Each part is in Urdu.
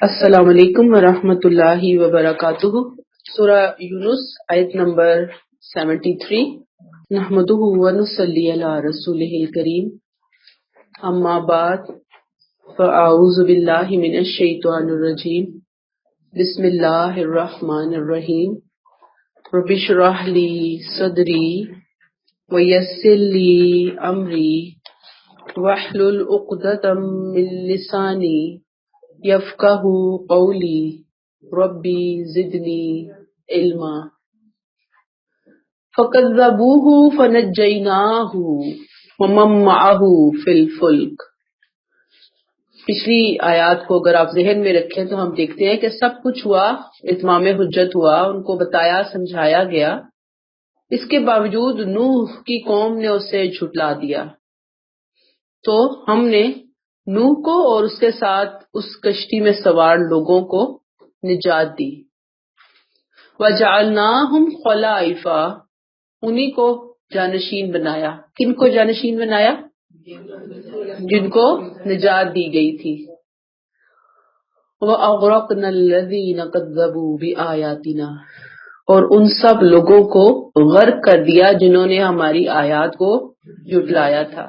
السلام علیکم ورحمۃ اللہ وبرکاتہ۔ سورہ یونس آیت نمبر 73۔ نحمدہ ونصلی علی رسولہ الکریم، اما بعد فاعوذ باللہ من الشیطان الرجیم، بسم اللہ الرحمن الرحیم۔ رب اشرح لی صدری ویسر لی امری واحلل عقدۃ من لسانی یفقہ قولی ربی زدنی علما۔ فکذبوہ فنجیناہ ومن معہ فی الفلک۔ پچھلی آیات کو اگر آپ ذہن میں رکھیں تو ہم دیکھتے ہیں کہ سب کچھ ہوا، اتمام حجت ہوا، ان کو بتایا سمجھایا گیا، اس کے باوجود نوح کی قوم نے اسے جھٹلا دیا، تو ہم نے نوح کو اور اس کے ساتھ اس کشتی میں سوار لوگوں کو نجات دی۔ وَجَعَلْنَاهُمْ خَلَائِفَ، انہی کو جانشین بنایا۔ کن کو جانشین بنایا؟ جن کو نجات دی گئی تھی۔ وَأَغْرَقْنَا الَّذِينَ كَذَّبُوا بِآيَاتِنَا، اور ان سب لوگوں کو غرق کر دیا جنہوں نے ہماری آیات کو جھٹلایا تھا۔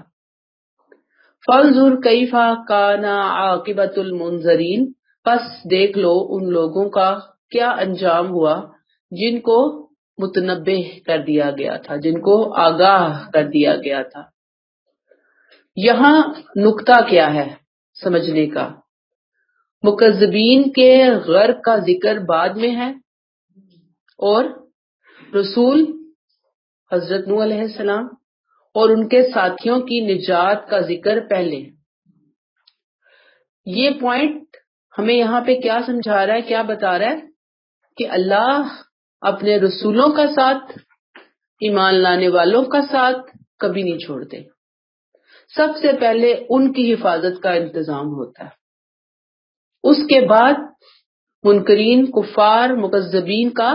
فَانظُرْ كَيْفَ كَانَ عَاقِبَةُ الْمُنذَرِينَ، پس دیکھ لو ان لوگوں کا کیا انجام ہوا جن کو متنبہ کر دیا گیا تھا، جن کو آگاہ کر دیا گیا تھا۔ یہاں نکتہ کیا ہے سمجھنے کا؟ مکذبین کے غرق کا ذکر بعد میں ہے اور رسول حضرت نوح علیہ السلام اور ان کے ساتھیوں کی نجات کا ذکر پہلے۔ یہ پوائنٹ ہمیں یہاں پہ کیا سمجھا رہا ہے، کیا بتا رہا ہے؟ کہ اللہ اپنے رسولوں کا ساتھ، ایمان لانے والوں کا ساتھ کبھی نہیں چھوڑتے۔ سب سے پہلے ان کی حفاظت کا انتظام ہوتا ہے، اس کے بعد منکرین، کفار، مکذبین کا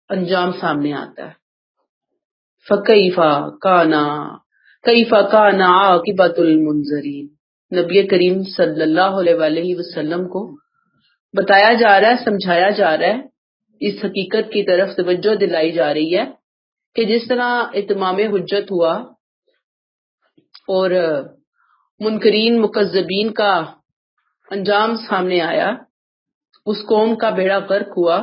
انجام سامنے آتا ہے۔ فَكَيْفَ كَانَ عَاقِبَةُ الْمُنذَرِينَ، نبی کریم صلی اللہ علیہ وآلہ وسلم کو بتایا جا رہا ہے، سمجھایا جا رہا ہے، اس حقیقت کی طرف توجہ دلائی جا رہی ہے کہ جس طرح اتمام حجت ہوا اور منکرین مکذبین کا انجام سامنے آیا، اس قوم کا بیڑا غرق ہوا۔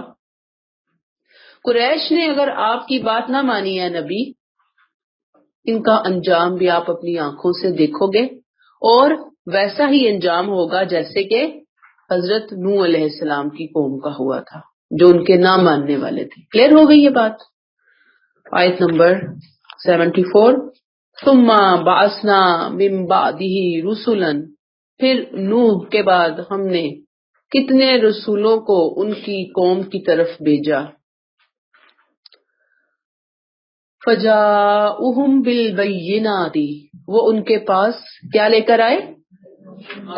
قریش نے اگر آپ کی بات نہ مانی ہے نبی، ان کا انجام بھی آپ اپنی آنکھوں سے دیکھو گے، اور ویسا ہی انجام ہوگا جیسے کہ حضرت نوح علیہ السلام کی قوم کا ہوا تھا جو ان کے نہ ماننے والے تھے۔ کلیئر ہو گئی یہ بات؟ آیت نمبر 74۔ ثم بعثنا من بعده رسلا، پھر نوح کے بعد ہم نے کتنے رسولوں کو ان کی قوم کی طرف بھیجا۔ فَجَاءُهُم بِالْبَيِّنَاتِ، وہ ان کے پاس کیا لے کر آئے؟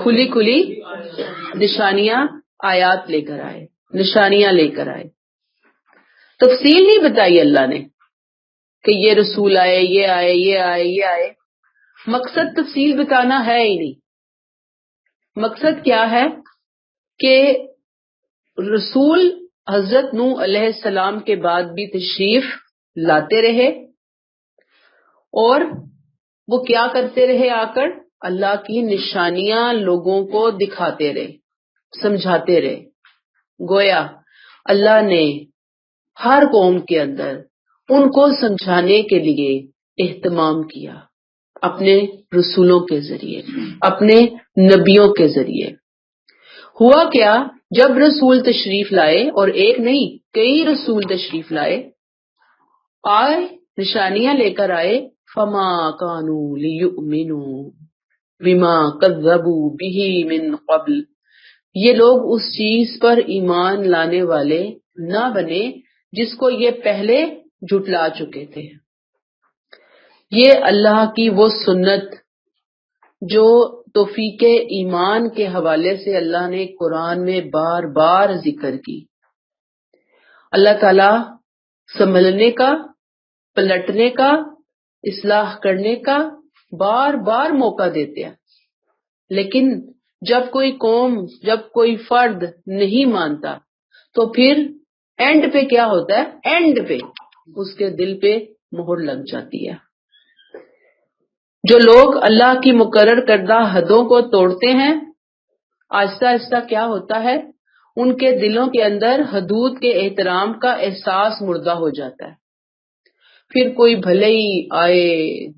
کھلی کھلی نشانیاں، آیات لے کر آئے، نشانیاں لے کر آئے۔ تفصیل نہیں بتائی اللہ نے کہ یہ رسول آئے، یہ آئے، یہ آئے، یہ آئے۔ مقصد تفصیل بتانا ہے ہی نہیں۔ مقصد کیا ہے کہ رسول حضرت نوح علیہ السلام کے بعد بھی تشریف لاتے رہے، اور وہ کیا کرتے رہے؟ آ کر اللہ کی نشانیاں لوگوں کو دکھاتے رہے، سمجھاتے رہے۔ گویا اللہ نے ہر قوم کے اندر ان کو سمجھانے کے لیے اہتمام کیا، اپنے رسولوں کے ذریعے، اپنے نبیوں کے ذریعے۔ ہوا کیا، جب رسول تشریف لائے، اور ایک نہیں کئی رسول تشریف لائے، نشانیاں لے کر آئے، فما كانوا ليؤمنوا بما كذبوا به من قبل، یہ لوگ اس چیز پر ایمان لانے والے نہ بنے جس کو یہ پہلے جھٹلا چکے تھے۔ یہ اللہ کی وہ سنت جو توفیق ایمان کے حوالے سے اللہ نے قرآن میں بار بار ذکر کی۔ اللہ تعالی سنبھلنے کا، پلٹنے کا، اصلاح کرنے کا بار بار موقع دیتے ہیں، لیکن جب کوئی قوم، جب کوئی فرد نہیں مانتا تو پھر اینڈ پہ کیا ہوتا ہے؟ اینڈ پہ اس کے دل پہ مہر لگ جاتی ہے۔ جو لوگ اللہ کی مقرر کردہ حدوں کو توڑتے ہیں، آہستہ آہستہ کیا ہوتا ہے؟ ان کے دلوں کے اندر حدود کے احترام کا احساس مردہ ہو جاتا ہے۔ پھر کوئی بھلے ہی آئے،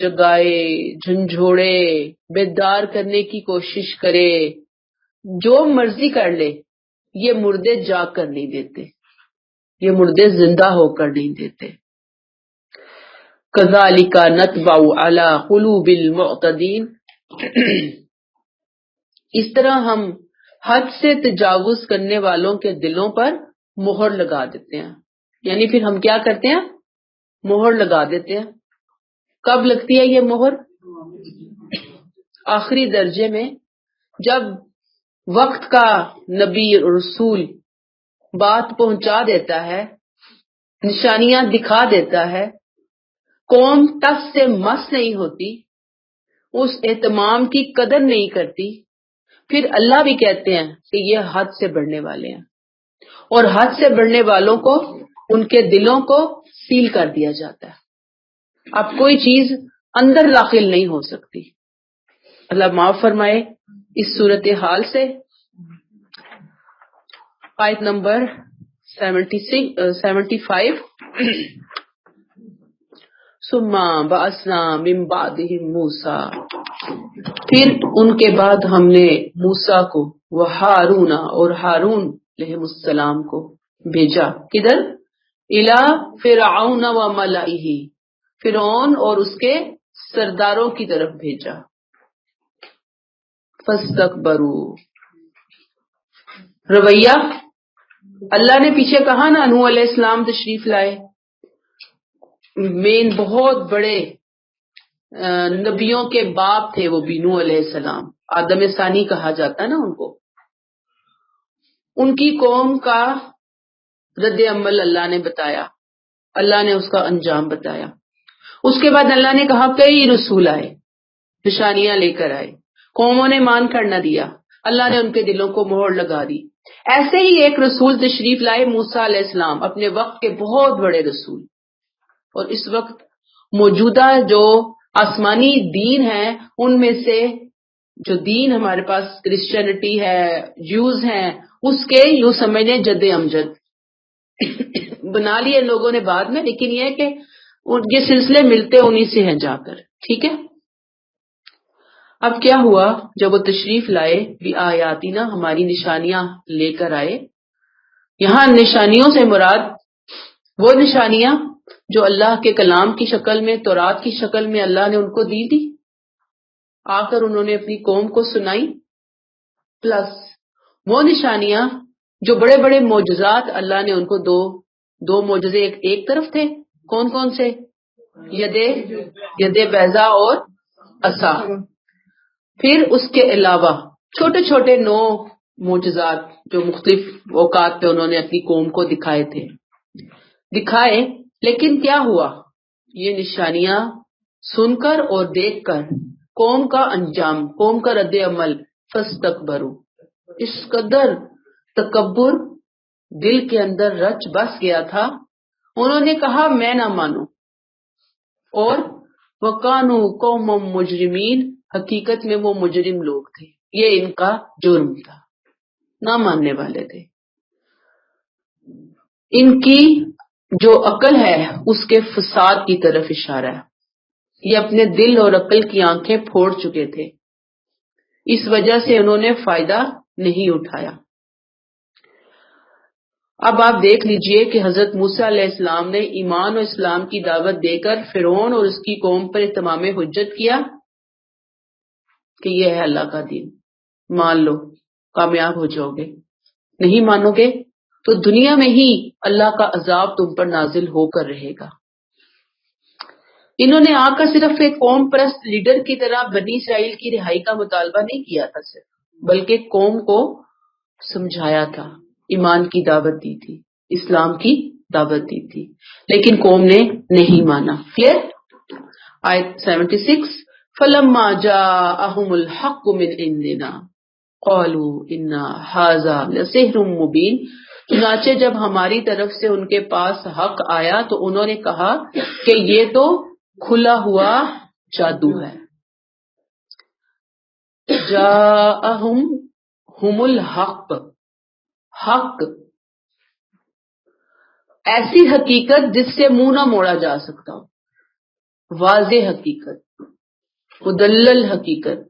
جگائے، جھنجھوڑے، بیدار کرنے کی کوشش کرے، جو مرضی کر لے، یہ مردے جاگ کر نہیں دیتے، یہ مردے زندہ ہو کر نہیں دیتے۔ کذالک نطبع علی قلوب المعتدین، اس طرح ہم حد سے تجاوز کرنے والوں کے دلوں پر مہر لگا دیتے ہیں۔ یعنی پھر ہم کیا کرتے ہیں؟ مہر لگا دیتے ہیں۔ کب لگتی ہے یہ مہر؟ آخری درجے میں، جب وقت کا نبی رسول بات پہنچا دیتا ہے، نشانیاں دکھا دیتا ہے، قوم ٹس سے مس نہیں ہوتی، اس اہتمام کی قدر نہیں کرتی، پھر اللہ بھی کہتے ہیں کہ یہ حد سے بڑھنے والے ہیں، اور حد سے بڑھنے والوں کو ان کے دلوں کو سیل کر دیا جاتا ہے۔ اب کوئی چیز اندر داخل نہیں ہو سکتی۔ اللہ معاف فرمائے۔ اس صورتحال سے آیت نمبر 75، ثم بعثنا من بعدهم موسیٰ، پھر ان کے بعد ہم نے موسیٰ کو وہارون اور ہارون علیہ السلام کو بھیجا، کدھر؟ الی فرعون وملئہ، فرعون اور اس کے سرداروں کی طرف بھیجا۔ فاستکبروا، رویہ اللہ نے پیچھے کہا نا، نوح علیہ السلام تشریف لائے، مین بہت بڑے نبیوں کے باپ تھے وہ بھی، نوح علیہ السلام، آدم ثانی کہا جاتا ہے نا ان کو۔ ان کی قوم کا رد عمل اللہ نے بتایا، اللہ نے اس کا انجام بتایا۔ اس کے بعد اللہ نے کہا کئی رسول آئے، نشانیاں لے کر آئے، قوموں نے مان کر نہ دیا، اللہ نے ان کے دلوں کو مہر لگا دی۔ ایسے ہی ایک رسول تشریف لائے، موسیٰ علیہ السلام، اپنے وقت کے بہت بڑے رسول، اور اس وقت موجودہ جو آسمانی دین ہیں ان میں سے جو دین ہمارے پاس کرسچینٹی ہے، جیوز ہیں، اس کے یوں سمجھیں جد امجد بنا لیے لوگوں نے بعد میں، لیکن یہ ہے کہ یہ سلسلے ملتے انہی سے ہیں جا کر، ٹھیک ہے۔ اب کیا ہوا؟ جب وہ تشریف لائے، بھی آیاتنا، ہماری نشانیاں لے کر آئے۔ یہاں نشانیوں سے مراد وہ نشانیاں جو اللہ کے کلام کی شکل میں، تورات کی شکل میں اللہ نے ان کو دی تھی، آ کر انہوں نے اپنی قوم کو سنائی، پلس وہ نشانیاں جو بڑے بڑے معجزات اللہ نے ان کو دو معجزے ایک طرف تھے، کون کون سے؟ ید بیضا اور عصا، پھر اس کے علاوہ چھوٹے چھوٹے 9 معجزات جو مختلف اوقات پہ انہوں نے اپنی قوم کو دکھائے۔ لیکن کیا ہوا؟ یہ نشانیاں سن کر اور دیکھ کر قوم کا انجام، قوم کا رد عمل، فاستکبروا، اس قدر تکبر دل کے اندر رچ بس گیا تھا، انہوں نے کہا میں نہ مانوں، اور وَكَانُوا قَوْمًا مُجْرِمِينَ، حقیقت میں وہ مجرم لوگ تھے، یہ ان کا جرم تھا، نہ ماننے والے تھے۔ ان کی جو عقل ہے اس کے فساد کی طرف اشارہ ہے، یہ اپنے دل اور عقل کی آنکھیں پھوڑ چکے تھے، اس وجہ سے انہوں نے فائدہ نہیں اٹھایا۔ اب آپ دیکھ لیجئے کہ حضرت موسیٰ علیہ السلام نے ایمان و اسلام کی دعوت دے کر فرعون اور اس کی قوم پر اتمام حجت کیا کہ یہ ہے اللہ کا دین، مان لو کامیاب ہو جاؤ گے، نہیں مانو گے تو دنیا میں ہی اللہ کا عذاب تم پر نازل ہو کر رہے گا۔ انہوں نے آ کر صرف ایک قوم پرست لیڈر کی طرح بنی اسرائیل کی رہائی کا مطالبہ نہیں کیا تھا صرف، بلکہ قوم کو سمجھایا تھا، ایمان کی دعوت دی تھی، اسلام کی دعوت دی تھی، لیکن قوم نے نہیں مانا۔ پھر آیت 76، فلما جاءهم الحق من عندنا قالوا ان هذا لسحر مبین، چنانچہ جب ہماری طرف سے ان کے پاس حق آیا تو انہوں نے کہا کہ یہ تو کھلا ہوا جادو ہے. جاءہم ہم الحق، حق ایسی حقیقت جس سے منہ نہ موڑا جا سکتا ہو، واضح حقیقت، مدلل حقیقت،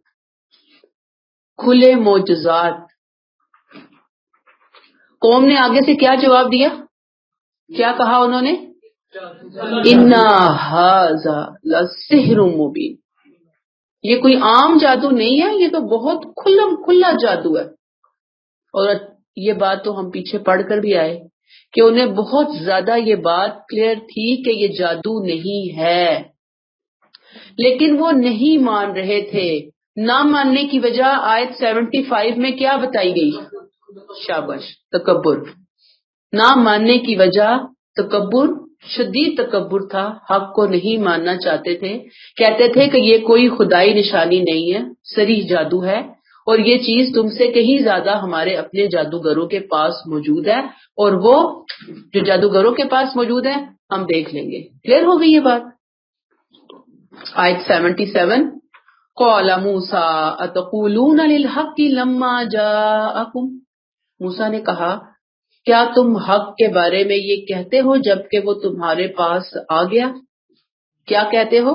کھلے معجزات. قوم نے آگے سے کیا جواب دیا؟ کیا کہا انہوں نے؟ اِنَّ هَذَا لَسِحْرٌ مُبِینٌ، یہ کوئی عام جادو نہیں ہے، یہ تو بہت کھلا جادو ہے. اور یہ بات تو ہم پیچھے پڑھ کر بھی آئے کہ انہیں بہت زیادہ یہ بات کلیئر تھی کہ یہ جادو نہیں ہے، لیکن وہ نہیں مان رہے تھے. نہ ماننے کی وجہ آیت 75 میں کیا بتائی گئی؟ شاباش، تکبر. نہ ماننے کی وجہ تکبر، شدید تکبر تھا. حق کو نہیں ماننا چاہتے تھے، کہتے تھے کہ یہ کوئی خدائی نشانی نہیں ہے، صریح جادو ہے، اور یہ چیز تم سے کہیں زیادہ ہمارے اپنے جادوگروں کے پاس موجود ہے، اور وہ جو جادوگروں کے پاس موجود ہے ہم دیکھ لیں گے. کلیئر ہو گئی یہ بات. آیت 77 قال موسیٰ اتقولون للحق لما جاءکم، موسیٰ نے کہا کیا تم حق کے بارے میں یہ کہتے ہو جبکہ وہ تمہارے پاس آ گیا؟ کیا کہتے ہو؟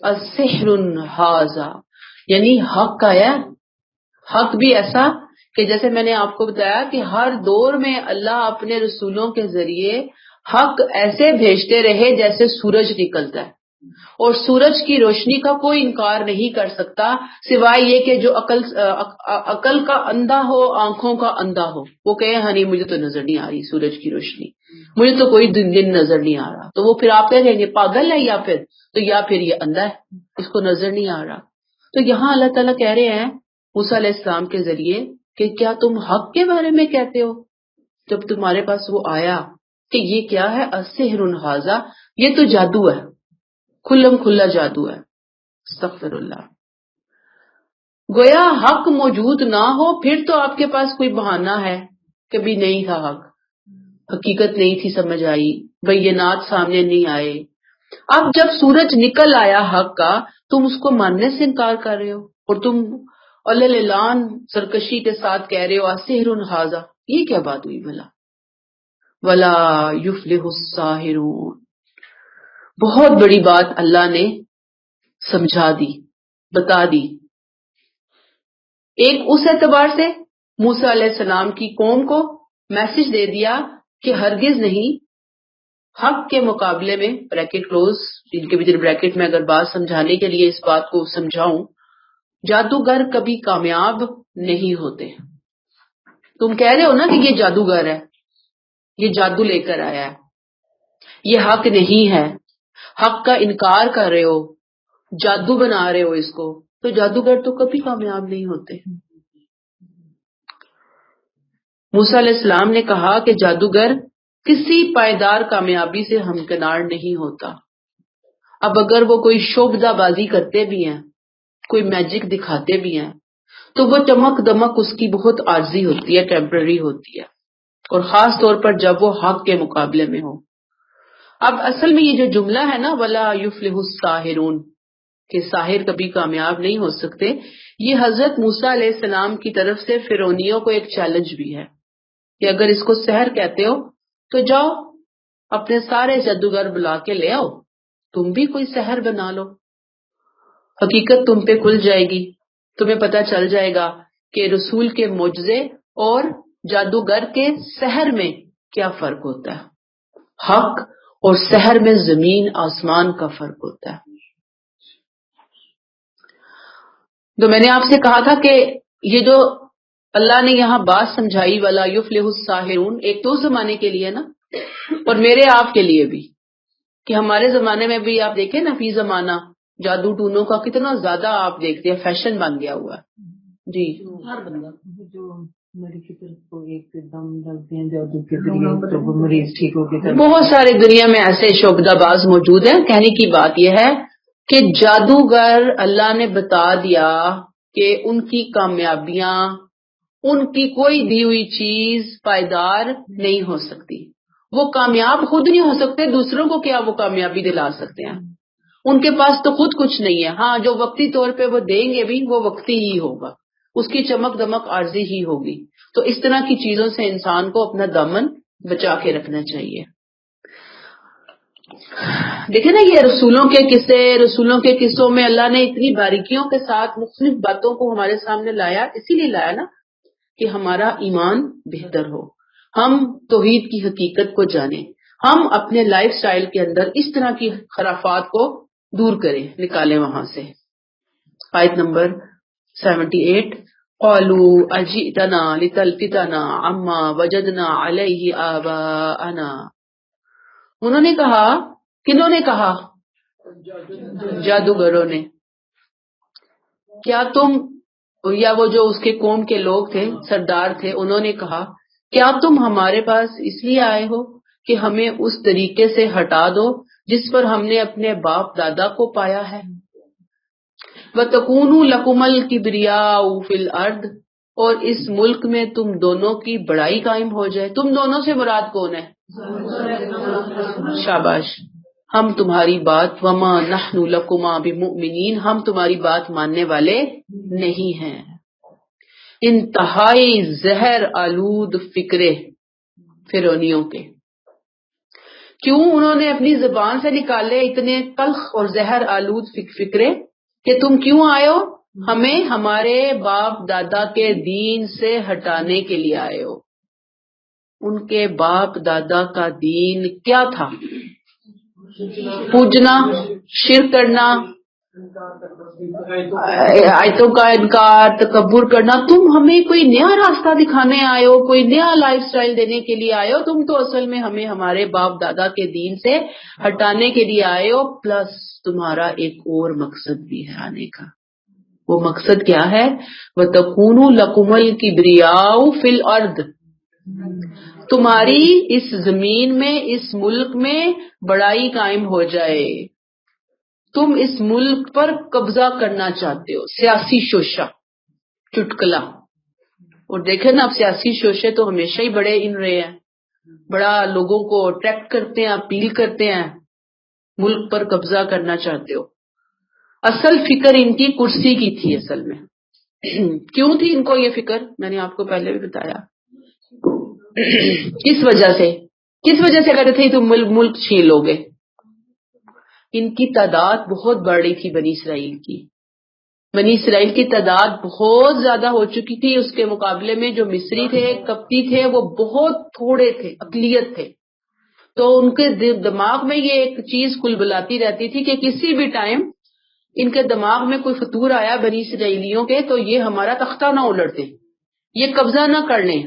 السحر ھذا، یعنی حق آیا. حق بھی ایسا کہ جیسے میں نے آپ کو بتایا کہ ہر دور میں اللہ اپنے رسولوں کے ذریعے حق ایسے بھیجتے رہے جیسے سورج نکلتا ہے، اور سورج کی روشنی کا کوئی انکار نہیں کر سکتا سوائے یہ کہ جو عقل کا اندھا ہو، آنکھوں کا اندھا ہو، وہ کہے ہاں نہیں مجھے تو نظر نہیں آ رہی سورج کی روشنی، مجھے تو کوئی دن نظر نہیں آ رہا. تو وہ پھر آپ کہیں گے پاگل ہے، یا پھر یہ اندھا ہے، اس کو نظر نہیں آ رہا. تو یہاں اللہ تعالیٰ کہہ رہے ہیں موسیٰ علیہ السلام کے ذریعے کہ کیا تم حق کے بارے میں کہتے ہو جب تمہارے پاس وہ آیا کہ یہ کیا ہے؟ السحر ھذا، یہ تو جادو ہے، کھلا جادو ہے. استغفر اللہ. گویا حق موجود نہ ہو پھر تو آپ کے پاس کوئی بہانہ ہے کہ بھی نہیں تھا حق، حقیقت نہیں تھی سمجھ آئی، بینات سامنے نہیں آئے. اب جب سورج نکل آیا حق کا، تم اس کو ماننے سے انکار کر رہے ہو، اور تم اعلان سرکشی کے ساتھ کہہ رہے ہو السحر ھذا. یہ کیا بات ہوئی بھلا؟ ولا یفلح الساحرون، بہت بڑی بات اللہ نے سمجھا دی، بتا دی. ایک اس اعتبار سے موسیٰ علیہ السلام کی قوم کو میسج دے دیا کہ ہرگز نہیں، حق کے مقابلے میں، بریکٹ کلوز، ان کے بھیتر بریکٹ میں اگر بات سمجھانے کے لیے اس بات کو سمجھاؤں، جادوگر کبھی کامیاب نہیں ہوتے. تم کہہ رہے ہو نا کہ یہ جادوگر ہے، یہ جادو لے کر آیا ہے، یہ حق نہیں ہے، حق کا انکار کر رہے ہو، جادو بنا رہے ہو اس کو، تو جادوگر تو کبھی کامیاب نہیں ہوتے. موسیٰ علیہ السلام نے کہا کہ جادوگر کسی پائیدار کامیابی سے ہمکنار نہیں ہوتا. اب اگر وہ کوئی شعبدہ بازی کرتے بھی ہیں، کوئی میجک دکھاتے بھی ہیں، تو وہ چمک دمک اس کی بہت عارضی ہوتی ہے، ٹیمپرری ہوتی ہے، اور خاص طور پر جب وہ حق کے مقابلے میں ہو. اب اصل میں یہ جو جملہ ہے نا ولا یفلح الساحرون، کہ ساحر کبھی کامیاب نہیں ہو سکتے، یہ حضرت موسیٰ علیہ السلام کی طرف سے فرعونیوں کو ایک چیلنج بھی ہے کہ اگر اس کو سحر کہتے ہو تو جاؤ اپنے سارے جادوگر بلا کے لے آؤ، تم بھی کوئی سحر بنا لو، حقیقت تم پہ کھل جائے گی، تمہیں پتہ چل جائے گا کہ رسول کے معجزے اور جادوگر کے سحر میں کیا فرق ہوتا ہے. حق اور سحر میں زمین آسمان کا فرق ہوتا ہے. تو میں نے آپ سے کہا تھا کہ یہ جو اللہ نے یہاں بات سمجھائی ولا یفلح الساحرون، ایک تو زمانے کے لیے نا، اور میرے آپ کے لیے بھی، کہ ہمارے زمانے میں بھی آپ دیکھیں نا، فی زمانہ جادو ٹونوں کا کتنا زیادہ آپ دیکھتے ہیں، فیشن بن گیا ہوا ہے. جی ہر بندہ جو مریض کی طرف کو ایک دم لگتے ہیں جادو کے ذریعے تو وہ مریض ٹھیک ہو گیا. بہت سارے دنیا میں ایسے شعبدہ باز موجود ہیں. کہنے کی بات یہ ہے کہ جادوگر اللہ نے بتا دیا کہ ان کی کامیابیاں، ان کی کوئی دی ہوئی چیز پائیدار نہیں ہو سکتی. وہ کامیاب خود نہیں ہو سکتے، دوسروں کو کیا وہ کامیابی دلا سکتے ہیں؟ ان کے پاس تو خود کچھ نہیں ہے. ہاں جو وقتی طور پہ وہ دیں گے بھی وہ وقتی ہی ہوگا، اس کی چمک دمک عارضی ہی ہوگی. تو اس طرح کی چیزوں سے انسان کو اپنا دامن بچا کے رکھنا چاہیے. دیکھیں نا یہ رسولوں کے قصوں میں اللہ نے اتنی باریکیوں کے ساتھ مختلف باتوں کو ہمارے سامنے لایا، اسی لیے لایا نا کہ ہمارا ایمان بہتر ہو، ہم توحید کی حقیقت کو جانیں، ہم اپنے لائف سٹائل کے اندر اس طرح کی خرافات کو دور کریں، نکالیں وہاں سے. آیت نمبر 78. قالوا اجئتنا لتلفتنا عما وجدنا علیہ آباءنا. انہوں نے کہا، کنہوں نے کہا؟ جادوگروں نے. کیا تم، یا وہ جو اس کے قوم کے لوگ تھے، سردار تھے، انہوں نے کہا کیا تم ہمارے پاس اس لیے آئے ہو کہ ہمیں اس طریقے سے ہٹا دو جس پر ہم نے اپنے باپ دادا کو پایا ہے. وَتَكُونُوا لَكُمُ الْكِبْرِيَاءُ فِي الْأَرْضِ، اور اس ملک میں تم دونوں کی بڑائی قائم ہو جائے. تم دونوں سے مراد کون ہے؟ شاباش. ہم تمہاری بات، وَمَا نَحْنُ لَكُمَا بِمُؤْمِنِينَ، ہم تمہاری بات ماننے والے نہیں ہیں. انتہائی زہر آلود فکرے فرعونیوں کے. کیوں انہوں نے اپنی زبان سے نکالے اتنے تلخ اور زہر آلود فکرے کہ تم کیوں آئے ہو؟ ہمیں ہمارے باپ دادا کے دین سے ہٹانے کے لیے آئے ہو. ان کے باپ دادا کا دین کیا تھا؟ پوجنا، شرک کرنا، آیتوں کا انکار، تکبر کرنا. تم ہمیں کوئی نیا راستہ دکھانے آئے ہو، کوئی نیا لائف سٹائل دینے کے لیے آئے ہو. تم تو اصل میں ہمیں ہمارے باپ دادا کے دین سے ہٹانے کے لیے آئے ہو. پلس تمہارا ایک اور مقصد بھی ہے آنے کا. وہ مقصد کیا ہے؟ وَتَكُونُوا لَكُمُ الْكِبْرِيَاءُ فِي الْأَرْضِ، تمہاری اس زمین میں، اس ملک میں بڑائی قائم ہو جائے. تم اس ملک پر قبضہ کرنا چاہتے ہو، سیاسی شوشہ، چٹکلا. اور دیکھیں نا اب سیاسی شوشے تو ہمیشہ ہی بڑے ان رہے ہیں، بڑا لوگوں کو اٹریکٹ کرتے ہیں، اپیل کرتے ہیں. ملک پر قبضہ کرنا چاہتے ہو. اصل فکر ان کی کرسی کی تھی. اصل میں کیوں تھی ان کو یہ فکر؟ میں نے آپ کو پہلے بھی بتایا. کس وجہ سے کرتے تھے تم ملک چھین لو گے. ان کی تعداد بہت بڑی تھی بنی اسرائیل کی. بنی اسرائیل کی تعداد بہت زیادہ ہو چکی تھی. اس کے مقابلے میں جو مصری تھے، کپتی تھے، وہ بہت تھوڑے تھے، اقلیت تھے. تو ان کے دماغ میں یہ ایک چیز کل بلاتی رہتی تھی کہ کسی بھی ٹائم ان کے دماغ میں کوئی فطور آیا بنی اسرائیلیوں کے تو یہ ہمارا تختہ نہ الٹ دیں، یہ قبضہ نہ کر لیں.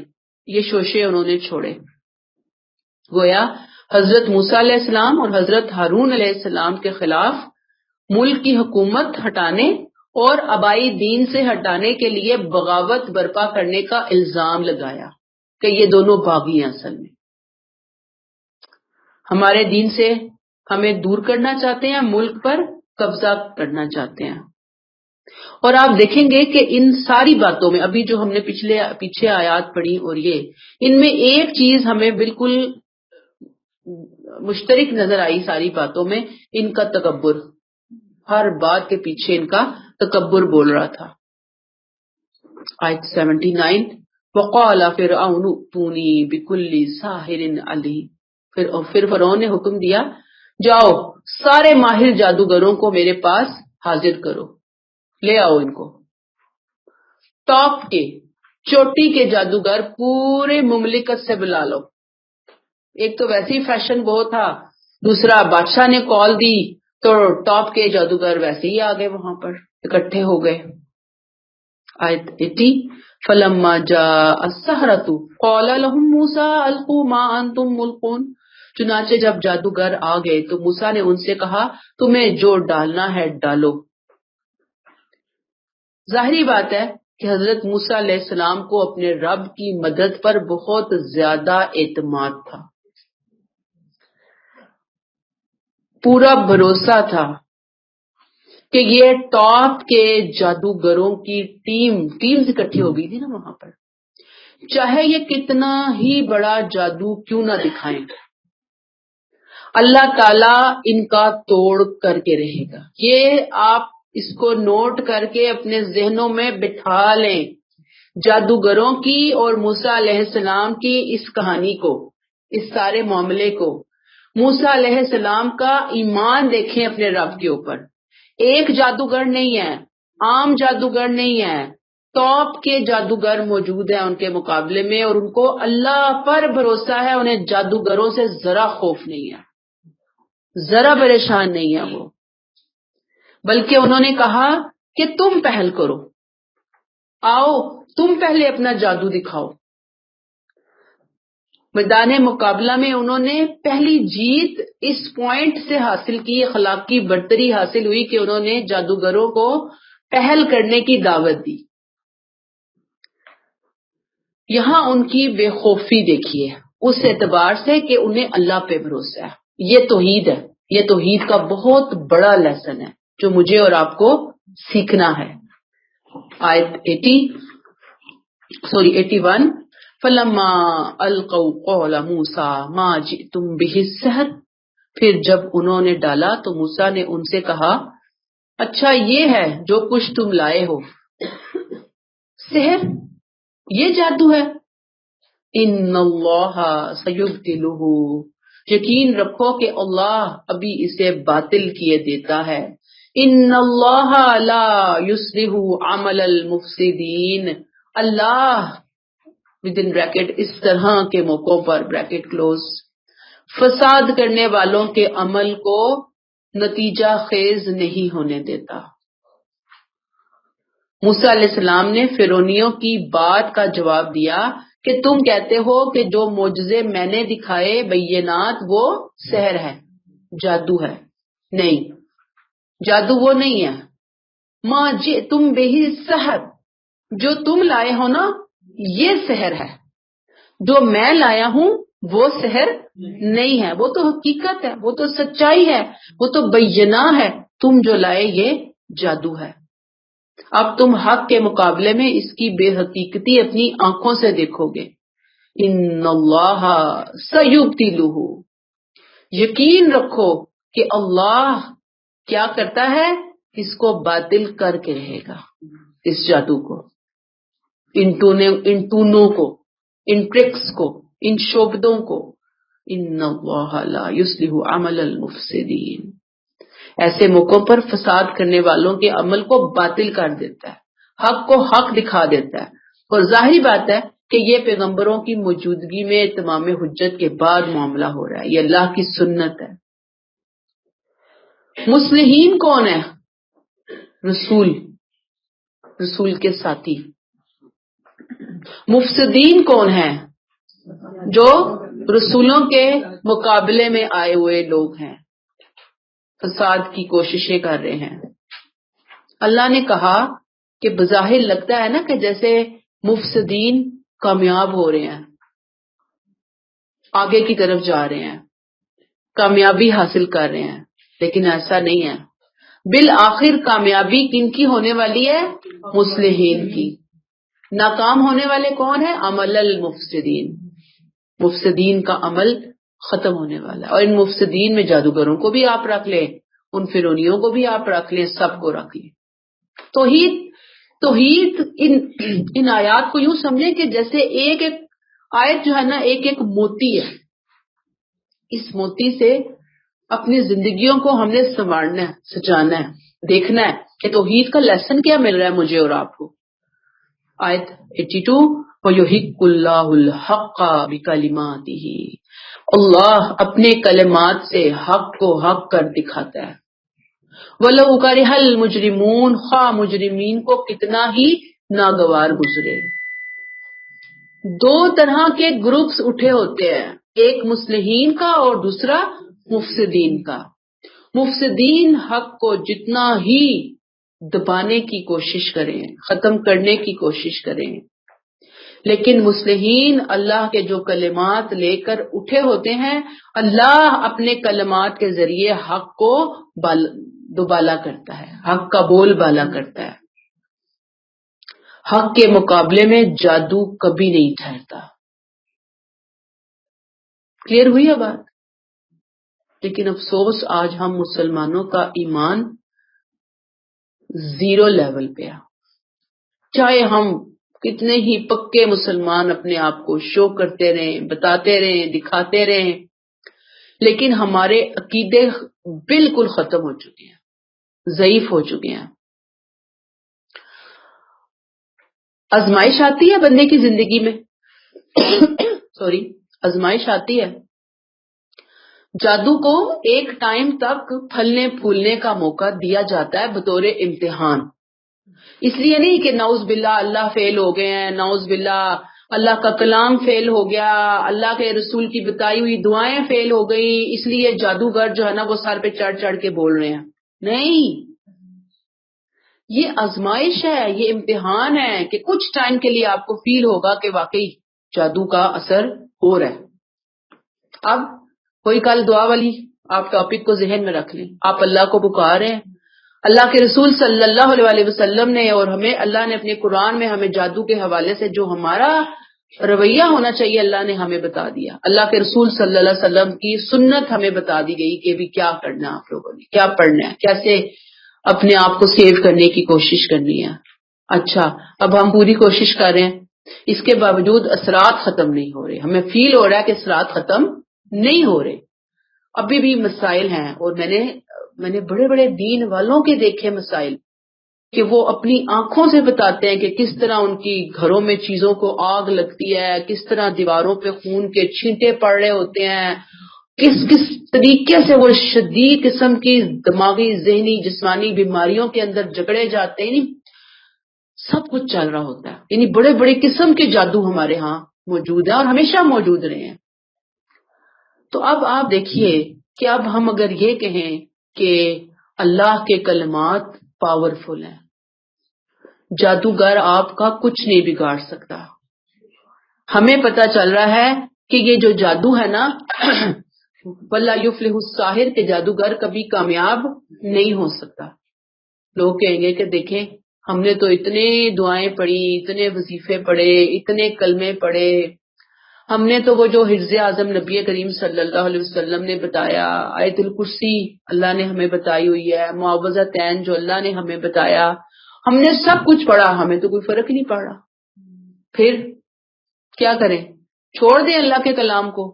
یہ شوشے انہوں نے چھوڑے. گویا حضرت موسیٰ علیہ السلام اور حضرت ہارون علیہ السلام کے خلاف ملک کی حکومت ہٹانے اور آبائی دین سے ہٹانے کے لیے بغاوت برپا کرنے کا الزام لگایا کہ یہ دونوں باغی ہیں. اصل میں ہمارے دین سے ہمیں دور کرنا چاہتے ہیں، ملک پر قبضہ کرنا چاہتے ہیں. اور آپ دیکھیں گے کہ ان ساری باتوں میں، ابھی جو ہم نے پیچھے آیات پڑھی، اور یہ ان میں ایک چیز ہمیں بالکل مشترک نظر آئی ساری باتوں میں، ان کا تکبر. ہر بات کے پیچھے ان کا تکبر بول رہا تھا. آیت 79. وَقَالَ فِرْعَوْنُ ائْتُونِي بِكُلِّ سَاحِرٍ عَلِيمٍ. پھر فرعون نے حکم دیا، جاؤ سارے ماہر جادوگروں کو میرے پاس حاضر کرو، لے آؤ ان کو. ٹاپ کے، چوٹی کے جادوگر پورے مملکت سے بلا لو. ایک تو ویسے ہی فیشن بہت تھا، دوسرا بادشاہ نے کال دی تو ٹاپ کے جادوگر ویسے ہی آ گئے، وہاں پر اکٹھے ہو گئے. آیت 80. فَلَمَّا جَاءَ السَّحَرَةُ قَالَ لَهُم مُوسَىٰ أَلْقُوا مَا أَنتُم مُلْقُونَ. چنانچہ جب جادوگر آ گئے تو موسیٰ نے ان سے کہا تمہیں جو ڈالنا ہے ڈالو. ظاہری بات ہے کہ حضرت موسیٰ علیہ السلام کو اپنے رب کی مدد پر بہت زیادہ اعتماد تھا، پورا بھروسہ تھا کہ یہ ٹاپ کے جادوگروں کی ٹیمز اکٹھی ہو گئی تھی نا وہاں پر، چاہے یہ کتنا ہی بڑا جادو کیوں نہ دکھائیں، اللہ تعالی ان کا توڑ کر کے رہے گا۔ یہ آپ اس کو نوٹ کر کے اپنے ذہنوں میں بٹھا لیں، جادوگروں کی اور موسیٰ علیہ السلام کی اس کہانی کو، اس سارے معاملے کو۔ موسیٰ علیہ السلام کا ایمان دیکھیں اپنے رب کے اوپر، ایک جادوگر نہیں ہے، عام جادوگر نہیں ہے، ٹاپ کے جادوگر موجود ہیں ان کے مقابلے میں، اور ان کو اللہ پر بھروسہ ہے، انہیں جادوگروں سے ذرا خوف نہیں ہے، ذرا پریشان نہیں ہے وہ، بلکہ انہوں نے کہا کہ تم پہل کرو، آؤ تم پہلے اپنا جادو دکھاؤ۔ میدان مقابلہ میں انہوں نے پہلی جیت اس پوائنٹ سے حاصل کی، اخلاقی برتری حاصل ہوئی کہ انہوں نے جادوگروں کو پہل کرنے کی دعوت دی۔ یہاں ان کی بے خوفی دیکھیے اس اعتبار سے کہ انہیں اللہ پہ بھروسہ ہے۔ یہ توحید ہے، یہ توحید کا بہت بڑا لیسن ہے جو مجھے اور آپ کو سیکھنا ہے۔ آیت 81 فلما القوا قول موسیٰ ما جئتم به السحر، پھر جب انہوں نے ڈالا تو موسیٰ نے ان سے کہا اچھا یہ ہے جو کچھ تم لائے ہو، سحر، یہ جادو ہے۔ ان اللہ سیبدلہ، یقین رکھو کہ اللہ ابھی اسے باطل کیے دیتا ہے۔ ان اللہ لا یصلح عمل المفسدین، اللہ ودن بریکٹ اس طرح کے موقعوں پر بریکٹ کلوز، فساد کرنے والوں کے عمل کو نتیجہ خیز نہیں ہونے دیتا۔ موسیٰ علیہ السلام نے فرعونیوں کی بات کا جواب دیا کہ تم کہتے ہو کہ جو معجزے میں نے دکھائے بینات وہ سحر ہے، جادو ہے، نہیں، جادو وہ نہیں ہے۔ ما جئتم بہ السحر، جو تم لائے ہو نا یہ سحر ہے، جو میں لایا ہوں وہ سحر نہیں ہے، وہ تو حقیقت ہے، وہ تو سچائی ہے، وہ تو بینہ ہے، تم جو لائے یہ جادو ہے۔ اب تم حق کے مقابلے میں اس کی بے حقیقتی اپنی آنکھوں سے دیکھو گے۔ ان اللہ سیبدلہ، یقین رکھو کہ اللہ کیا کرتا ہے، اس کو باطل کر کے رہے گا، اس جادو کو، ان ٹونوں کو، ان ٹرکس کو، ان شعبدوں کو۔ ان اللہ لا یصلح عمل المفسدین، ایسے موقعوں پر فساد کرنے والوں کے عمل کو باطل کر دیتا ہے، حق کو حق دکھا دیتا ہے۔ اور ظاہری بات ہے کہ یہ پیغمبروں کی موجودگی میں اتمام حجت کے بعد معاملہ ہو رہا ہے، یہ اللہ کی سنت ہے۔ مصلحین کون ہے؟ رسول کے ساتھی۔ مفسدین کون ہیں؟ جو رسولوں کے مقابلے میں آئے ہوئے لوگ ہیں، فساد کی کوششیں کر رہے ہیں۔ اللہ نے کہا کہ بظاہر لگتا ہے نا کہ جیسے مفسدین کامیاب ہو رہے ہیں، آگے کی طرف جا رہے ہیں، کامیابی حاصل کر رہے ہیں، لیکن ایسا نہیں ہے۔ بالآخر کامیابی کن کی ہونے والی ہے؟ مصلحین کی۔ ناکام ہونے والے کون ہیں؟ عمل المفسدین، مفسدین کا عمل ختم ہونے والا ہے۔ اور ان مفسدین میں جادوگروں کو بھی آپ رکھ لیں، ان فرعونیوں کو بھی آپ رکھ لیں، سب کو رکھ لیں۔ توحید ان آیات کو یوں سمجھیں کہ جیسے ایک ایک آیت جو ہے نا ایک ایک موتی ہے، اس موتی سے اپنی زندگیوں کو ہم نے سنوارنا ہے، سجانا ہے، دیکھنا ہے کہ توحید کا لیسن کیا مل رہا ہے مجھے اور آپ کو۔ آیت 82 وَيُحِقُّ اللَّهُ الْحَقَّ بِكَلِمَاتِهِ، اللہ اپنے کلمات سے حق کو حق کر دکھاتا ہے۔ وَلَوْ كَرِهَ الْمُجْرِمُونَ، خواہ مجرمین کو کتنا ہی ناگوار گزرے۔ دو طرح کے گروپس اٹھے ہوتے ہیں، ایک مصلحین کا اور دوسرا مفسدین کا۔ مفسدین حق کو جتنا ہی دبانے کی کوشش کریں، ختم کرنے کی کوشش کریں، لیکن مصلحین اللہ کے جو کلمات لے کر اٹھے ہوتے ہیں، اللہ اپنے کلمات کے ذریعے حق کو دوبالا کرتا ہے، حق کا بول بالا کرتا ہے. حق کے مقابلے میں جادو کبھی نہیں ٹھہرتا. کلیئر ہوئی ہے بات؟ لیکن افسوس آج ہم مسلمانوں کا ایمان 0 لیول پہ ہے. چاہے ہم کتنے ہی پکے مسلمان اپنے آپ کو شو کرتے رہیں، بتاتے رہیں، دکھاتے رہیں، لیکن ہمارے عقیدے بالکل ختم ہو چکے ہیں، ضعیف ہو چکے ہیں. آزمائش آتی ہے بندے کی زندگی میں آزمائش آتی ہے. جادو کو ایک ٹائم تک پھلنے پھولنے کا موقع دیا جاتا ہے بطور امتحان. اس لیے نہیں کہ نعوذ باللہ اللہ فیل ہو گئے ہیں، نعوذ باللہ اللہ کا کلام فیل ہو گیا، اللہ کے رسول کی بتائی ہوئی دعائیں فیل ہو گئی، اس لیے جادوگر جو ہے نا وہ سر پہ چڑھ چڑھ کے بول رہے ہیں. نہیں، یہ آزمائش ہے، یہ امتحان ہے کہ کچھ ٹائم کے لیے آپ کو فیل ہوگا کہ واقعی جادو کا اثر ہو رہا ہے. اب کوئی کل دعا والی آپ ٹاپک کو ذہن میں رکھ لیں. آپ اللہ کو پکار رہے ہیں، اللہ کے رسول صلی اللہ علیہ وسلم نے اور ہمیں اللہ نے اپنے قرآن میں ہمیں جادو کے حوالے سے جو ہمارا رویہ ہونا چاہیے اللہ نے ہمیں بتا دیا. اللہ کے رسول صلی اللہ علیہ وسلم کی سنت ہمیں بتا دی گئی کہ بھی کیا کرنا ہے، آپ لوگوں نے کیا پڑھنا ہے، کیسے اپنے آپ کو سیو کرنے کی کوشش کرنی ہے. اچھا، اب ہم پوری کوشش کر رہے ہیں، اس کے باوجود اثرات ختم نہیں ہو رہے. ہمیں فیل ہو رہا ہے کہ اثرات ختم نہیں ہو رہے، ابھی بھی مسائل ہیں. اور میں نے بڑے بڑے دین والوں کے دیکھے مسائل کہ وہ اپنی آنکھوں سے بتاتے ہیں کہ کس طرح ان کی گھروں میں چیزوں کو آگ لگتی ہے، کس طرح دیواروں پہ خون کے چھینٹے پڑ رہے ہوتے ہیں، کس طریقے سے وہ شدید قسم کی دماغی، ذہنی، جسمانی بیماریوں کے اندر جکڑے جاتے ہیں. سب کچھ چل رہا ہوتا ہے. یعنی بڑے بڑے قسم کے جادو ہمارے ہاں موجود ہیں اور ہمیشہ موجود رہے ہیں. تو اب آپ دیکھیے کہ اب ہم اگر یہ کہیں کہ اللہ کے کلمات پاورفل ہیں، جادوگر آپ کا کچھ نہیں بگاڑ سکتا. ہمیں پتہ چل رہا ہے کہ یہ جو جادو ہے نا وَلَا يُفْلِحُ السَّاحِرُ کہ جادوگر کبھی کامیاب نہیں ہو سکتا. لوگ کہیں گے کہ دیکھیں ہم نے تو اتنے دعائیں پڑھی، اتنے وظیفے پڑھے، اتنے کلمے پڑھے، ہم نے تو وہ جو حفظ اعظم نبی کریم صلی اللہ علیہ وسلم نے بتایا، آیت الکرسی اللہ نے ہمیں بتائی ہوئی ہے، معوذتین جو اللہ نے ہمیں بتایا، ہم نے سب کچھ پڑھا، ہمیں تو کوئی فرق نہیں پڑا. پھر کیا کریں؟ چھوڑ دیں اللہ کے کلام کو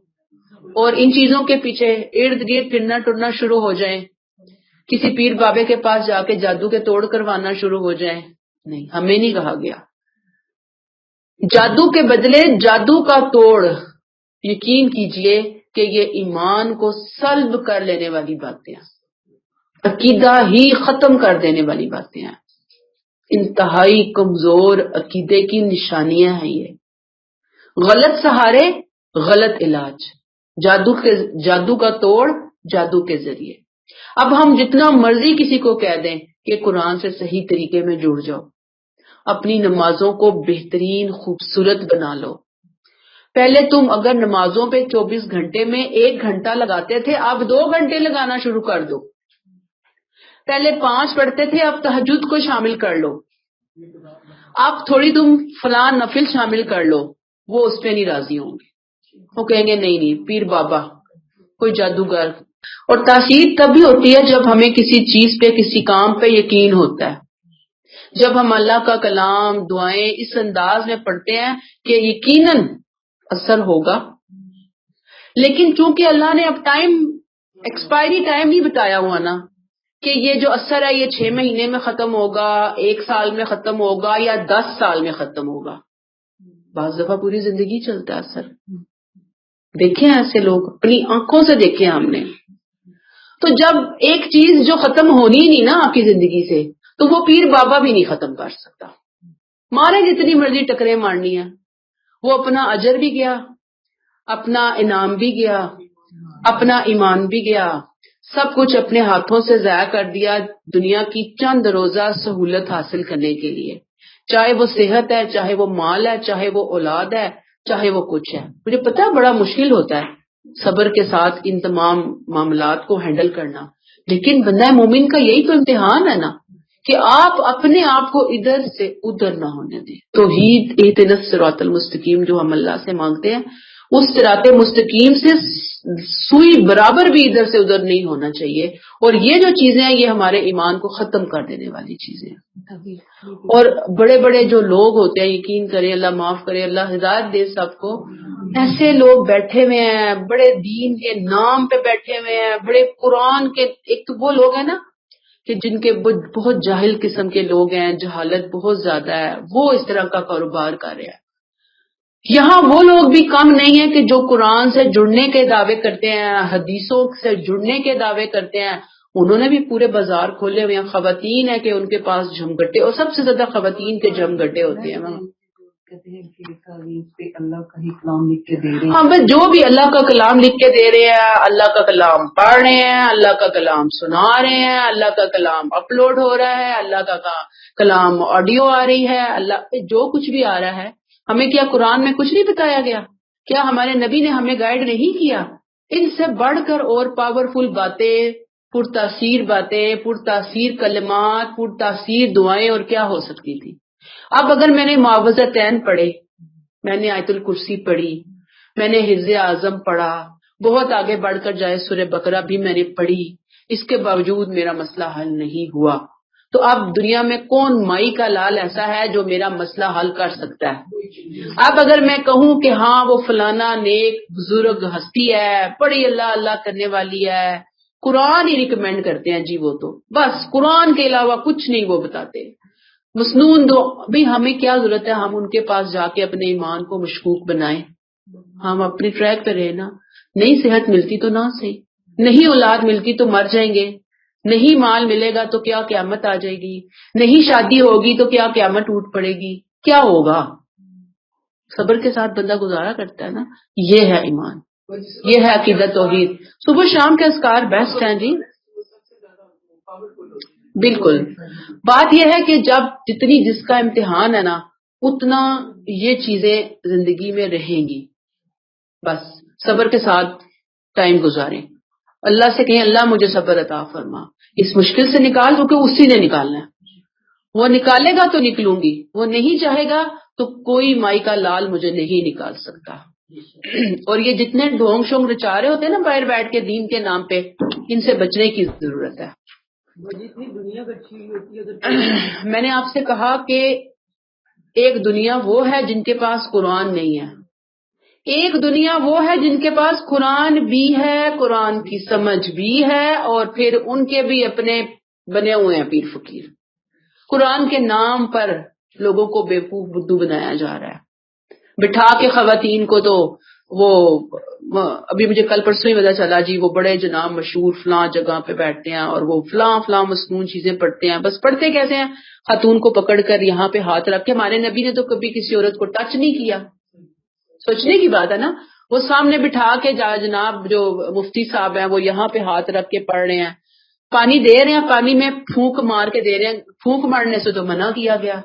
اور ان چیزوں کے پیچھے ارد گرد پھرنا ٹرنا شروع ہو جائیں، کسی پیر بابے کے پاس جا کے جادو کے توڑ کروانا شروع ہو جائیں؟ نہیں، ہمیں نہیں کہا گیا. جادو کے بدلے جادو کا توڑ، یقین کیجئے کہ یہ ایمان کو سلب کر لینے والی باتیں ہیں، عقیدہ ہی ختم کر دینے والی باتیں ہیں. انتہائی کمزور عقیدے کی نشانیاں ہیں یہ. غلط سہارے، غلط علاج، جادو کا توڑ جادو کے ذریعے. اب ہم جتنا مرضی کسی کو کہہ دیں کہ قرآن سے صحیح طریقے میں جڑ جاؤ، اپنی نمازوں کو بہترین خوبصورت بنا لو. پہلے تم اگر نمازوں پہ 24 گھنٹے میں 1 گھنٹہ لگاتے تھے، اب 2 گھنٹے لگانا شروع کر دو. پہلے 5 پڑھتے تھے، اب تہجد کو شامل کر لو. اب تھوڑی تم فلاں نفل شامل کر لو. وہ اس پہ نہیں راضی ہوں گے، وہ کہیں گے نہیں پیر بابا کوئی جادوگر. اور تاثیر تب بھی ہوتی ہے جب ہمیں کسی چیز پہ، کسی کام پہ یقین ہوتا ہے، جب ہم اللہ کا کلام، دعائیں اس انداز میں پڑھتے ہیں کہ یقیناً اثر ہوگا. لیکن چونکہ اللہ نے اب ایکسپائری ٹائم نہیں بتایا ہوا نا کہ یہ جو اثر ہے یہ 6 مہینے میں ختم ہوگا، 1 سال میں ختم ہوگا یا 10 سال میں ختم ہوگا. بعض دفعہ پوری زندگی چلتا ہے اثر. دیکھیں ایسے لوگ، اپنی آنکھوں سے دیکھیں ہم نے. تو جب ایک چیز جو ختم ہونی ہی نہیں نا آپ کی زندگی سے، تو وہ پیر بابا بھی نہیں ختم کر سکتا. مارے جتنی مرضی ٹکرے مارنی ہے، وہ اپنا اجر بھی گیا، اپنا انعام بھی گیا، اپنا ایمان بھی گیا، سب کچھ اپنے ہاتھوں سے ضائع کر دیا دنیا کی چند روزہ سہولت حاصل کرنے کے لیے. چاہے وہ صحت ہے، چاہے وہ مال ہے، چاہے وہ اولاد ہے، چاہے وہ کچھ ہے. مجھے پتا ہے بڑا مشکل ہوتا ہے صبر کے ساتھ ان تمام معاملات کو ہینڈل کرنا، لیکن بندہ مومن کا یہی تو امتحان ہے نا کہ آپ اپنے آپ کو ادھر سے ادھر نہ ہونے دیں. توحید اہدنا الصراط المستقیم جو ہم اللہ سے مانگتے ہیں، اس صراط مستقیم سے سوئی برابر بھی ادھر سے ادھر نہیں ہونا چاہیے. اور یہ جو چیزیں ہیں یہ ہمارے ایمان کو ختم کر دینے والی چیزیں ہیں. اور بڑے بڑے جو لوگ ہوتے ہیں، یقین کریں اللہ معاف کرے، اللہ ہدایت دے سب کو، ایسے لوگ بیٹھے ہوئے ہیں بڑے دین کے نام پہ بیٹھے ہوئے ہیں، بڑے قرآن کے، ایک تو وہ لوگ ہیں نا کہ جن کے بہت جاہل قسم کے لوگ ہیں، جہالت بہت زیادہ ہے، وہ اس طرح کا کاروبار کر رہے ہیں. یہاں وہ لوگ بھی کم نہیں ہیں کہ جو قرآن سے جڑنے کے دعوے کرتے ہیں، حدیثوں سے جڑنے کے دعوے کرتے ہیں، انہوں نے بھی پورے بازار کھولے ہوئے ہیں. خواتین ہیں کہ ان کے پاس جھمگٹے، اور سب سے زیادہ خواتین کے جھمگٹے ہوتے ہیں وہاں. اللہ کا ہی کلام لکھ کے دے رہے ہیں. ہاں بس جو بھی اللہ کا کلام لکھ کے دے رہے ہیں، اللہ کا کلام پڑھ رہے ہیں، اللہ کا کلام سنا رہے ہیں، اللہ کا کلام اپلوڈ ہو رہا ہے، اللہ کا کلام آڈیو آ رہی ہے، اللہ جو کچھ بھی آ رہا ہے. ہمیں کیا قرآن میں کچھ نہیں بتایا گیا؟ کیا ہمارے نبی نے ہمیں گائیڈ نہیں کیا؟ ان سے بڑھ کر اور پاورفل باتیں، پرتاثیر باتیں، پرتاثیر کلمات، پرتاثیر دعائیں اور کیا ہو سکتی تھی؟ اب اگر میں نے معوذتین پڑھے، میں نے آیت الکرسی پڑھی، میں نے حفظ اعظم پڑھا، بہت آگے بڑھ کر جائے سورہ بقرہ بھی میں نے پڑھی، اس کے باوجود میرا مسئلہ حل نہیں ہوا، تو اب دنیا میں کون مائی کا لال ایسا ہے جو میرا مسئلہ حل کر سکتا ہے؟ اب اگر میں کہوں کہ ہاں وہ فلانا نیک بزرگ ہستی ہے، بڑی اللہ اللہ کرنے والی ہے، قرآن ہی ریکمینڈ کرتے ہیں جی، وہ تو بس قرآن کے علاوہ کچھ نہیں وہ بتاتے، مسنون دو بھی، ہمیں کیا ضرورت ہے ہم ان کے پاس جا کے اپنے ایمان کو مشکوک بنائیں؟ ہم اپنی ٹریک پہ رہے نا. نہیں صحت ملتی تو نہ صحیح، نہیں اولاد ملتی تو مر جائیں گے، نہیں مال ملے گا تو کیا قیامت آ جائے گی، نہیں شادی ہوگی تو کیا قیامت ٹوٹ پڑے گی، کیا ہوگا؟ صبر کے ساتھ بندہ گزارا کرتا ہے نا. یہ ہے ایمان، یہ ہے عقیدت توحید. صبح شام کے اذکار بیسٹ ہیں جی. بالکل. بات یہ ہے کہ جب جتنی جس کا امتحان ہے نا، اتنا یہ چیزیں زندگی میں رہیں گی. بس صبر کے ساتھ ٹائم گزاریں، اللہ سے کہیں اللہ مجھے صبر عطا فرما، اس مشکل سے نکال، کیونکہ اسی نے نکالنا ہے. وہ نکالے گا تو نکلوں گی، وہ نہیں چاہے گا تو کوئی مائی کا لال مجھے نہیں نکال سکتا. اور یہ جتنے ڈھونگ شونگ رچا رہے ہوتے ہیں نا باہر بیٹھ کے دین کے نام پہ، ان سے بچنے کی ضرورت ہے. میں نے آپ سے کہا کہ ایک دنیا وہ ہے جن کے پاس قرآن نہیں ہے، ایک دنیا وہ ہے جن کے پاس قرآن بھی ہے، قرآن کی سمجھ بھی ہے، اور پھر ان کے بھی اپنے بنے ہوئے ہیں پیر فقیر. قرآن کے نام پر لوگوں کو بیوقوف بدھو بنایا جا رہا ہے، بٹھا کے خواتین کو. تو وہ ابھی مجھے کل پرسوں ہی پتا چلا جی، وہ بڑے جناب مشہور فلاں جگہ پہ بیٹھتے ہیں اور وہ فلاں فلاں مصنون چیزیں پڑھتے ہیں. بس پڑھتے کیسے ہیں؟ خاتون کو پکڑ کر یہاں پہ ہاتھ رکھ کے. ہمارے نبی نے تو کبھی کسی عورت کو ٹچ نہیں کیا. سوچنے کی بات ہے نا. وہ سامنے بٹھا کے جناب جو مفتی صاحب ہیں وہ یہاں پہ ہاتھ رکھ کے پڑھ رہے ہیں، پانی دے رہے ہیں، پانی میں پھونک مار کے دے رہے ہیں. پھونک مارنے سے تو منع کیا گیا.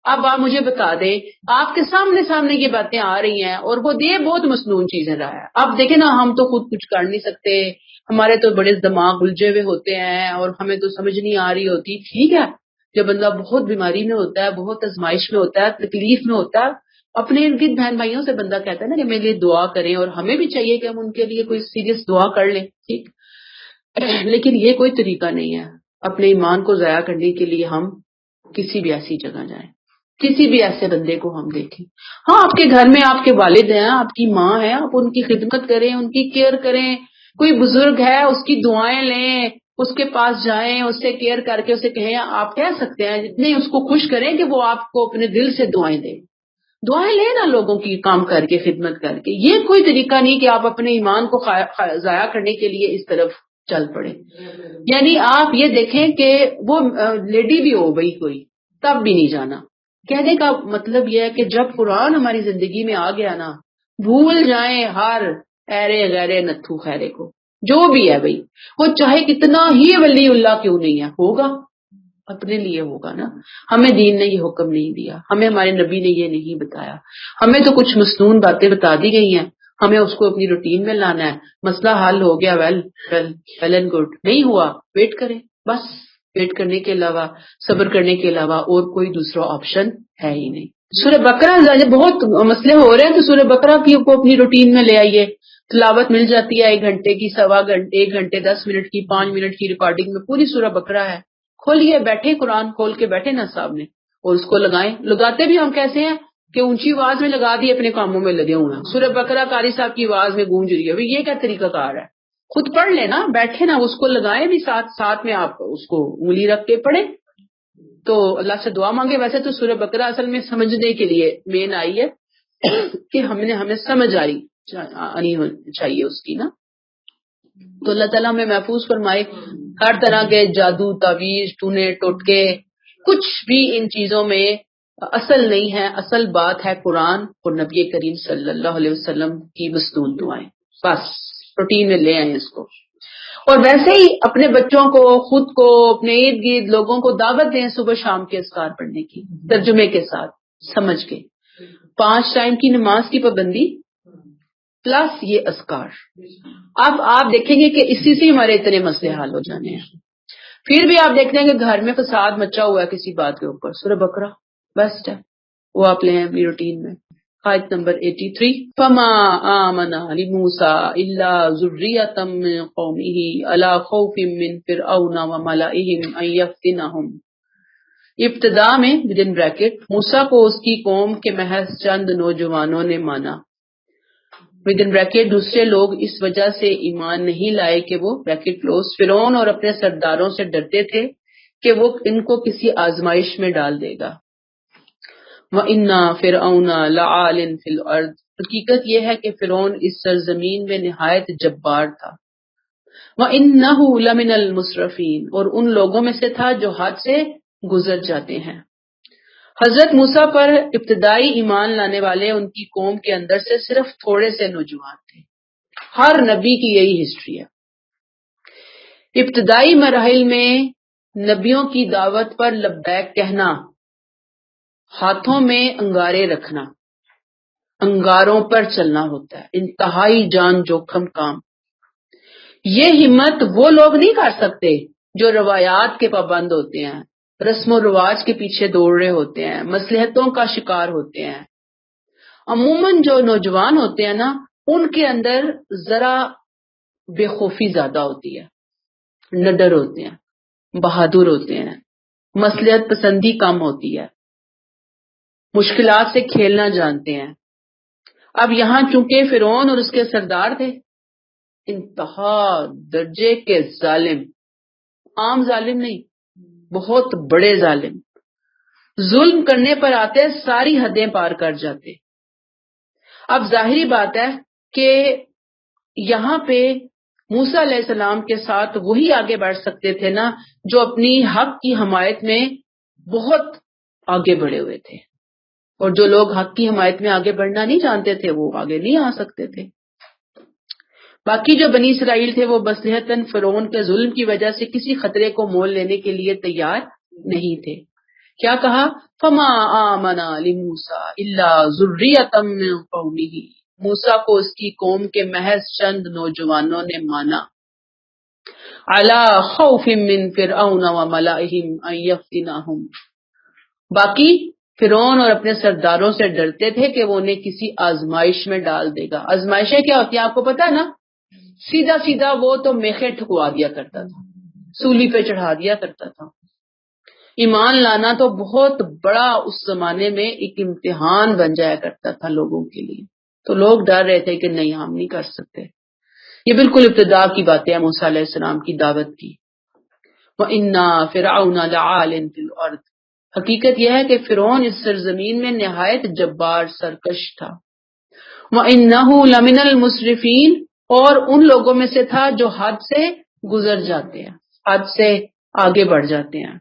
اب آپ مجھے بتا دیں، آپ کے سامنے یہ باتیں آ رہی ہیں اور وہ دے بہت مصنون چیزیں رہا ہے. اب دیکھیں نا، ہم تو خود کچھ کر نہیں سکتے، ہمارے تو بڑے دماغ الجھے ہوئے ہوتے ہیں اور ہمیں تو سمجھ نہیں آ رہی ہوتی. ٹھیک ہے، جب بندہ بہت بیماری میں ہوتا ہے، بہت آزمائش میں ہوتا ہے، تکلیف میں ہوتا ہے، اپنے ارد گرد بہن بھائیوں سے بندہ کہتا ہے نا کہ میرے لیے دعا کریں، اور ہمیں بھی چاہیے کہ ہم ان کے لیے کوئی سیریس دعا کر لیں. ٹھیک، لیکن یہ کوئی طریقہ نہیں ہے اپنے ایمان کو ضائع کرنے کے لیے. ہم کسی بھی ایسی جگہ جائیں، کسی بھی ایسے بندے کو ہم دیکھیں، ہاں آپ کے گھر میں آپ کے والد ہیں، آپ کی ماں ہے، آپ ان کی خدمت کریں، ان کی کیئر کریں. کوئی بزرگ ہے، اس کی دعائیں لیں، اس کے پاس جائیں، اس سے کیئر کر کے اسے کہیں. آپ کہہ سکتے ہیں جتنے اس کو خوش کریں کہ وہ آپ کو اپنے دل سے دعائیں دیں. دعائیں لیں نا لوگوں کی، کام کر کے، خدمت کر کے. یہ کوئی طریقہ نہیں کہ آپ اپنے ایمان کو ضائع کرنے کے لیے اس طرف چل پڑے. یعنی آپ یہ دیکھیں کہ وہ لیڈی بھی ہو گئی کوئی، تب بھی نہیں جانا. کہنے کا مطلب یہ ہے کہ جب قرآن ہماری زندگی میں آ گیا نا، بھول جائیں ہر ایرے غیرے نتھو خیرے کو. جو بھی ہے بھائی، وہ چاہے کتنا ہی ولی اللہ کیوں نہیں ہے، ہوگا اپنے لیے ہوگا نا. ہمیں دین نے یہ حکم نہیں دیا، ہمیں ہمارے نبی نے یہ نہیں بتایا، ہمیں تو کچھ مسنون باتیں بتا دی گئی ہیں. ہمیں اس کو اپنی روٹین میں لانا ہے. مسئلہ حل ہو گیا، ویل اینڈ گڈ. نہیں ہوا، ویٹ کریں. بس ویٹ کرنے کے علاوہ، صبر کرنے کے علاوہ اور کوئی دوسرا آپشن ہے ہی نہیں. سورہ بقرہ جب بہت مسئلے ہو رہے ہیں تو سورہ بقرہ کی کو اپنی روٹین میں لے آئیے. تلاوت مل جاتی ہے 1 گھنٹے کی، 1 گھنٹے 10 منٹ کی، 5 منٹ کی ریکارڈنگ میں پوری سورہ بقرہ ہے. کھولیے، بیٹھے قرآن کھول کے بیٹھے نا سامنے اور اس کو لگائیں. لگاتے بھی ہم کیسے ہیں کہ اونچی آواز میں لگا دی، اپنے کاموں میں لگے ہوئے ہیں. سورہ بقرہ قاری صاحب کی آواز میں گونج رہی ہے، یہ کیا طریقہ کار ہے؟ خود پڑھ لیں نا، بیٹھے نا، اس کو لگائیں بھی، ساتھ میں آپ اس کو انگلی رکھ کے پڑھیں تو اللہ سے دعا مانگے. ویسے تو سورہ بقرہ اصل میں سمجھنے کے لیے مین آئی ہے کہ ہمیں سمجھ آنی چاہیے اس کی نا. تو اللہ تعالیٰ ہمیں محفوظ فرمائے ہر طرح کے جادو، تعویذ، ٹونے ٹوٹکے، کچھ بھی ان چیزوں میں اصل نہیں ہے. اصل بات ہے قرآن اور نبی کریم صلی اللہ علیہ وسلم کی مستون دعائیں. بس روٹین میں لے آئیں اس کو. اور ویسے ہی اپنے بچوں کو، خود کو، اپنے ارد گرد لوگوں کو دعوت دیں صبح شام کے اذکار پڑھنے کی، ترجمے کے ساتھ سمجھ کے. 5 ٹائم کی نماز کی پابندی پلس یہ اذکار. اب آپ دیکھیں گے کہ اسی سے ہمارے اتنے مسئلے حل ہو جانے ہیں. پھر بھی آپ دیکھتے ہیں کہ گھر میں فساد مچا ہوا ہے کسی بات کے اوپر، سورہ بقرہ بیسٹ ہے، وہ آپ لیں اپنی روٹین میں. آیت نمبر 83 فما آمن لموسیٰ الا ذریۃ من قومہ علی خوف من فرعون وملئہم ان یفتنہم. ابتدا میں ودن بریکٹ موسیٰ کو اس کی قوم کے محض چند نوجوانوں نے مانا. ودن بریکٹ دوسرے لوگ اس وجہ سے ایمان نہیں لائے کہ وہ بریکٹ کلوز فرعون اور اپنے سرداروں سے ڈرتے تھے کہ وہ ان کو کسی آزمائش میں ڈال دے گا. وَإِنَّ فِرْعَوْنَ لَعَالٍ فِي الْأَرْضِ. حقیقت یہ ہے کہ فرعون اس سرزمین میں نہایت جبار تھا. وَإِنَّهُ لَمِنَ الْمُسْرَفِينَ. اور ان لوگوں میں سے تھا جو حد سے گزر جاتے ہیں. حضرت موسیٰ پر ابتدائی ایمان لانے والے ان کی قوم کے اندر سے صرف تھوڑے سے نوجوان تھے. ہر نبی کی یہی ہسٹری ہے. ابتدائی مراحل میں نبیوں کی دعوت پر لبیک کہنا، ہاتھوں میں انگارے رکھنا، انگاروں پر چلنا ہوتا ہے، انتہائی جان جوخم کام. یہ ہمت وہ لوگ نہیں کر سکتے جو روایات کے پابند ہوتے ہیں، رسم و رواج کے پیچھے دوڑ رہے ہوتے ہیں، مصلحتوں کا شکار ہوتے ہیں. عموماً جو نوجوان ہوتے ہیں نا، ان کے اندر ذرا بے خوفی زیادہ ہوتی ہے، نڈر ہوتے ہیں، بہادر ہوتے ہیں، مصلحت پسندی کم ہوتی ہے، مشکلات سے کھیلنا جانتے ہیں. اب یہاں چونکہ فرعون اور اس کے سردار تھے انتہا درجے کے ظالم، عام ظالم نہیں، بہت بڑے ظالم، ظلم کرنے پر آتے ساری حدیں پار کر جاتے. اب ظاہری بات ہے کہ یہاں پہ موسیٰ علیہ السلام کے ساتھ وہی آگے بڑھ سکتے تھے نا جو اپنی حق کی حمایت میں بہت آگے بڑھے ہوئے تھے، اور جو لوگ حق کی حمایت میں آگے بڑھنا نہیں جانتے تھے وہ آگے نہیں آ سکتے تھے. باقی جو بنی اسرائیل تھے وہ مصلحتاً فرعون کے ظلم کی وجہ سے کسی خطرے کو مول لینے کے لیے تیار نہیں تھے. کیا کہا؟ فما آمن لموسیٰ الا ذریۃ من قومہ. موسیٰ کو اس کی قوم کے محض چند نوجوانوں نے مانا. علی خوف من فرعون وملئہم ان یفتنہم. باقی فرعون اور اپنے سرداروں سے ڈرتے تھے کہ وہ انہیں کسی آزمائش میں ڈال دے گا. آزمائشیں کیا ہوتی ہیں آپ کو پتا ہے نا؟ سیدھا سیدھا وہ تو میخیں ٹھکوا دیا کرتا تھا، سولی پہ چڑھا دیا کرتا تھا. ایمان لانا تو بہت بڑا اس زمانے میں ایک امتحان بن جایا کرتا تھا لوگوں کے لیے. تو لوگ ڈر رہے تھے کہ نہیں ہم نہیں کر سکتے. یہ بالکل ابتدا کی باتیں ہیں موسیٰ علیہ السلام کی دعوت کی. وَإِنَّ فِرْعَوْنَ لَعَالٍ فِي الْأَرْضِ. حقیقت یہ ہے کہ فرعون اس سرزمین میں نہایت جبار سرکش تھا. وَإِنَّهُ لَمِنَ الْمُسْرِفِينَ. اور ان لوگوں میں سے تھا جو حد سے گزر جاتے ہیں، حد سے آگے بڑھ جاتے ہیں.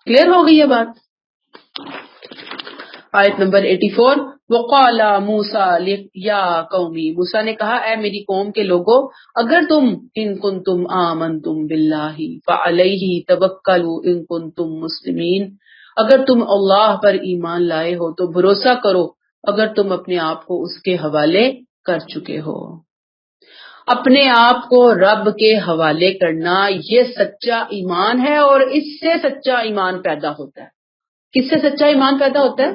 کلیئر ہو گئی یہ بات؟ آیت نمبر 84 وقال موسیٰ یا قومی. موسیٰ نے کہا اے میری قوم کے لوگو، اگر تم ان کنتم آمنتم باللہ فعلیہ توکلوا ان کنتم مسلمین. اگر تم اللہ پر ایمان لائے ہو تو بھروسہ کرو اگر تم اپنے آپ کو اس کے حوالے کر چکے ہو۔ اپنے آپ کو رب کے حوالے کرنا یہ سچا ایمان ہے، اور اس سے سچا ایمان پیدا ہوتا ہے۔ کس سے سچا ایمان پیدا ہوتا ہے؟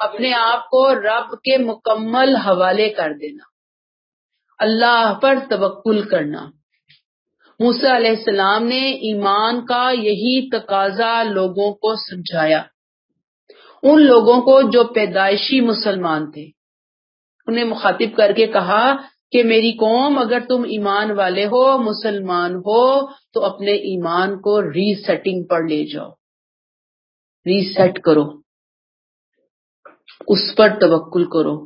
اپنے آپ کو رب کے مکمل حوالے کر دینا، اللہ پر توکل کرنا۔ موسیٰ علیہ السلام نے ایمان کا یہی تقاضا لوگوں کو سمجھایا، ان لوگوں کو جو پیدائشی مسلمان تھے، انہیں مخاطب کر کے کہا کہ میری قوم، اگر تم ایمان والے ہو، مسلمان ہو، تو اپنے ایمان کو ری سیٹنگ پر لے جاؤ، ری سیٹ کرو، اس پر توکل کرو۔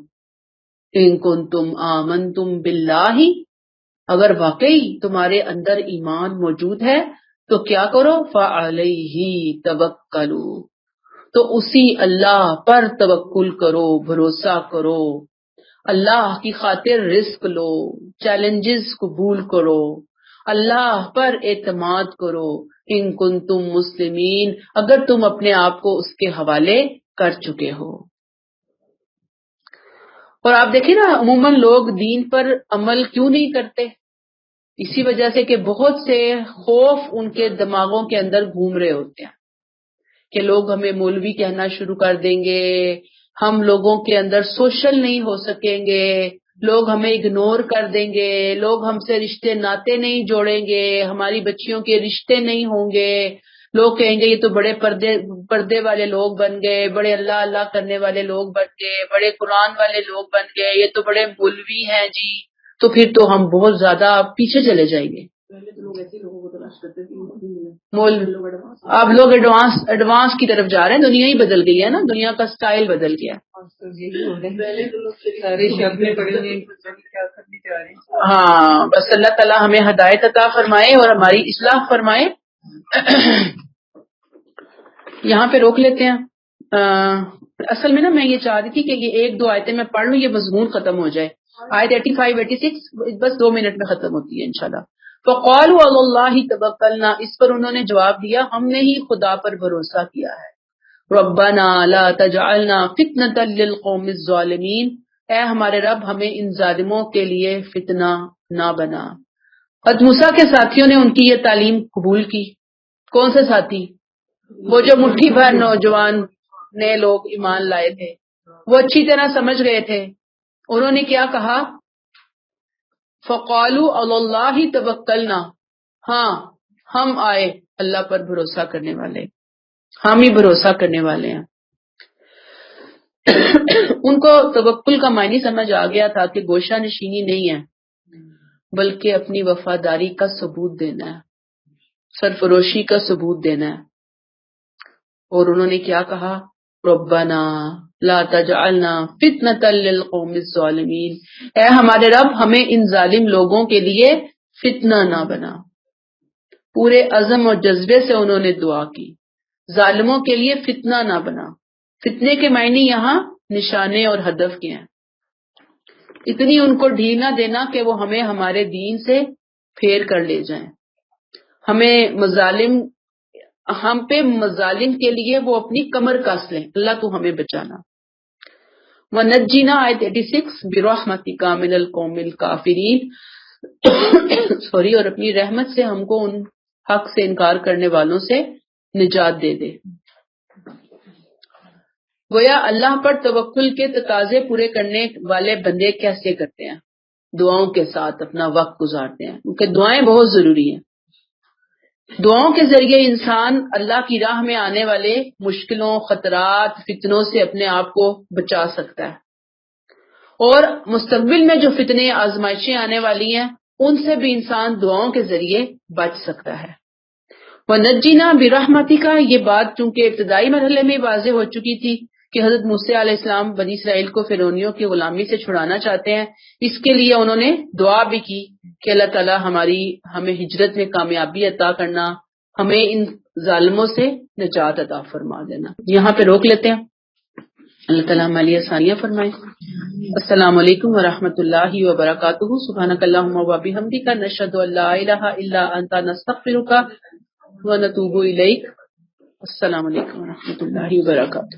ان کنتم آمنتم باللہ، اگر واقعی تمہارے اندر ایمان موجود ہے تو کیا کرو؟ فعلیہ توکلوا، تو اسی اللہ پر توکل کرو، بھروسہ کرو، اللہ کی خاطر رزق لو، چیلنجز قبول کرو، اللہ پر اعتماد کرو۔ ان کنتم مسلمین، اگر تم اپنے آپ کو اس کے حوالے کر چکے ہو۔ اور آپ دیکھیں نا، عموماً لوگ دین پر عمل کیوں نہیں کرتے؟ اسی وجہ سے کہ بہت سے خوف ان کے دماغوں کے اندر گھوم رہے ہوتے ہیں کہ لوگ ہمیں مولوی کہنا شروع کر دیں گے، ہم لوگوں کے اندر سوشل نہیں ہو سکیں گے، لوگ ہمیں اگنور کر دیں گے، لوگ ہم سے رشتے ناطے نہیں جوڑیں گے، ہماری بچیوں کے رشتے نہیں ہوں گے، لوگ کہیں گے یہ تو بڑے پردے والے لوگ بن گئے، بڑے اللہ اللہ کرنے والے لوگ بن گئے، بڑے قرآن والے لوگ بن گئے، یہ تو بڑے مولوی ہیں جی۔ تو پھر تو ہم بہت زیادہ پیچھے چلے جائیں گے۔ اب لوگ ایڈوانس کی طرف جا رہے ہیں، دنیا ہی بدل گئی ہے نا، دنیا کا سٹائل بدل گیا۔ ہاں، بس اللہ تعالیٰ ہمیں ہدایت عطا فرمائے اور ہماری اصلاح فرمائے۔ یہاں پہ روک لیتے ہیں۔ اصل میں نا میں یہ چاہ رہی تھی کہ یہ ایک دو آیتیں میں پڑھ لوں، یہ مضمون ختم ہو جائے۔ آیت 85 86 بس 2 منٹ میں ختم ہوتی ہے انشاءاللہ۔ فقالوا علی اللہ توکلنا، اس پر انہوں نے جواب دیا ہم نے ہی خدا پر بھروسہ کیا ہے۔ ربنا لا تجعلنا فتنة للقوم الظالمین، اے ہمارے رب ہمیں ان ظالموں کے لیے فتنہ نہ بنا۔ حضرت موسیٰ کے ساتھیوں نے ان کی یہ تعلیم قبول کی۔ کون سے ساتھی؟ وہ جو مٹھی بھر نوجوان نئے لوگ ایمان لائے تھے، وہ اچھی طرح سمجھ گئے تھے۔ انہوں نے کیا کہا؟ فقالوا علی اللہ توکلنا، ہاں ہم آئے اللہ پر بھروسہ کرنے والے، ہم ہی بھروسہ کرنے والے ہیں۔ ان کو توکل کا معنی سمجھ آ گیا تھا کہ گوشہ نشینی نہیں ہے، بلکہ اپنی وفاداری کا ثبوت دینا ہے، سرفروشی کا ثبوت دینا ہے۔ اور انہوں نے کیا کہا؟ ربنا لا تجعلنا فتنة للقوم الظالمین، اے ہمارے رب ہمیں ان ظالم لوگوں کے لیے فتنہ نہ بنا۔ پورے عزم اور جذبے سے انہوں نے دعا کی، ظالموں کے لیے فتنہ نہ بنا۔ فتنے کے معنی یہاں نشانے اور ہدف کے ہیں۔ اتنی ان کو ڈھیل نہ دینا کہ وہ ہمیں ہمارے دین سے پھیر کر لے جائیں، ہم پہ مظالم کے لیے وہ اپنی کمر کس لیں۔ اللہ تو ہمیں بچانا۔ وَنَجِّنَا آیت 86 بِرَحْمَتِكَ مِنَ الْقَوْمِ الْكَافِرِينَ، اور اپنی رحمت سے ہم کو ان حق سے انکار کرنے والوں سے نجات دے دے۔ گویا اللہ پر توکل کے تقاضے پورے کرنے والے بندے کیسے کرتے ہیں؟ دعاؤں کے ساتھ اپنا وقت گزارتے ہیں، کیونکہ دعائیں بہت ضروری ہیں۔ دعاؤں کے ذریعے انسان اللہ کی راہ میں آنے والے مشکلوں، خطرات، فتنوں سے اپنے آپ کو بچا سکتا ہے، اور مستقبل میں جو فتنے، آزمائشیں آنے والی ہیں ان سے بھی انسان دعاؤں کے ذریعے بچ سکتا ہے۔ وَنَجِّنَا بِرَحْمَتِكَ، یہ بات چونکہ ابتدائی مرحلے میں واضح ہو چکی تھی کہ حضرت موسیٰ علیہ السلام بنی اسرائیل کو فرعونیوں کی غلامی سے چھڑانا چاہتے ہیں، اس کے لیے انہوں نے دعا بھی کی کہ اللہ تعالیٰ ہمیں ہجرت میں کامیابی عطا کرنا، ہمیں ان ظالموں سے نجات عطا فرما دینا۔ یہاں پہ روک لیتے ہیں۔ اللہ تعالیٰ ہمارے لیے آسانیاں فرمائے۔ السلام علیکم ورحمۃ اللہ وبرکاتہ۔ سبحانک اللہم وبحمدک، نشہد ان لا الہ الا انت، نستغفرک ونتوب الیک۔ السلام علیکم ورحمۃ اللہ وبرکاتہ۔